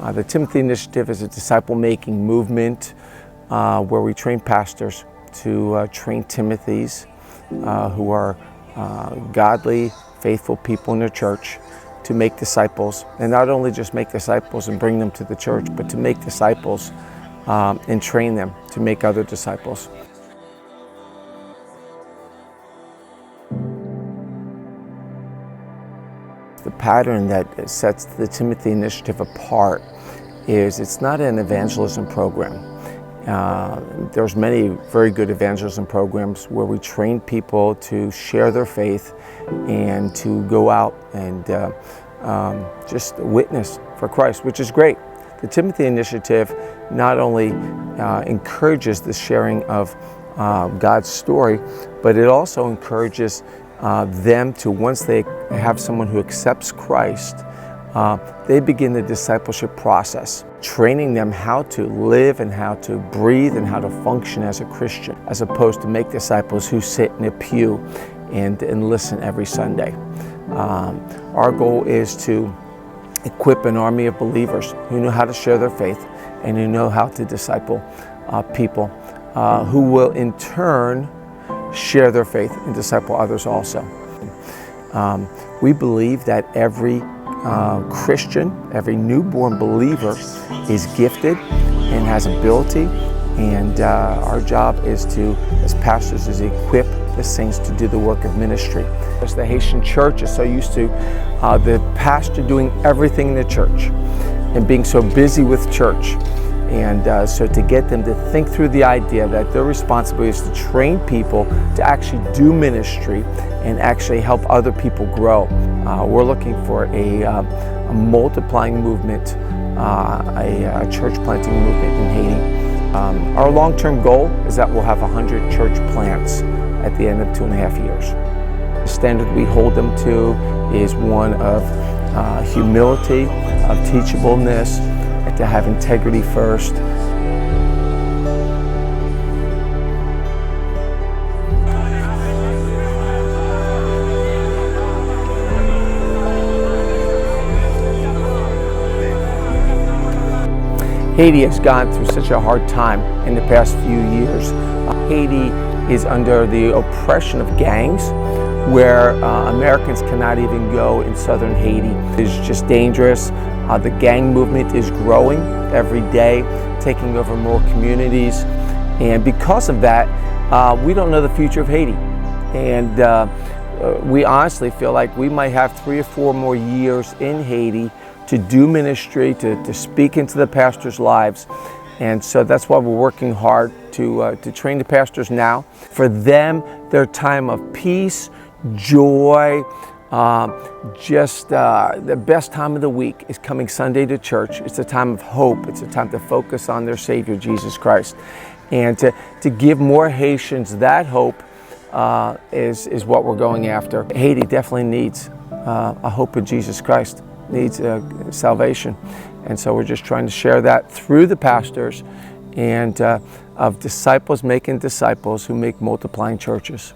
The Timothy Initiative is a disciple-making movement where we train pastors to train Timothys who are godly, faithful people in their church to make disciples, and not only just make disciples and bring them to the church, but to make disciples and train them to make other disciples. The pattern that sets the Timothy Initiative apart is it's not an evangelism program. There's many very good evangelism programs where we train people to share their faith and to go out and just witness for Christ, which is great. The Timothy Initiative not only encourages the sharing of God's story, but it also encourages them to, once they have someone who accepts Christ, they begin the discipleship process, training them how to live and how to breathe and how to function as a Christian, as opposed to make disciples who sit in a pew and listen every Sunday. Our goal is to equip an army of believers who know how to share their faith and who know how to disciple people who will in turn share their faith and disciple others also. We believe that every Christian, every newborn believer is gifted and has ability, and our job is to, as pastors, is equip the saints to do the work of ministry. As the Haitian church is so used to the pastor doing everything in the church and being so busy with church. And so to get them to think through the idea that their responsibility is to train people to actually do ministry and actually help other people grow. We're looking for a multiplying movement, a church planting movement in Haiti. Our long-term goal is that we'll have 100 church plants at the end of 2.5 years. The standard we hold them to is one of humility, of teachableness, to have integrity first. Haiti has gone through such a hard time in the past few years. Haiti is under the oppression of gangs, where Americans cannot even go in southern Haiti. It's just dangerous. The gang movement is growing every day, taking over more communities. And because of that, we don't know the future of Haiti. And we honestly feel like we might have 3 or 4 more years in Haiti to do ministry, to speak into the pastors' lives. And so that's why we're working hard to train the pastors now. For them, their time of peace, joy, the best time of the week is coming Sunday to church. It's a time of hope. It's a time to focus on their Savior, Jesus Christ. And to give more Haitians that hope is what we're going after. Haiti definitely needs a hope in Jesus Christ, needs salvation. And so we're just trying to share that through the pastors and of disciples making disciples who make multiplying churches.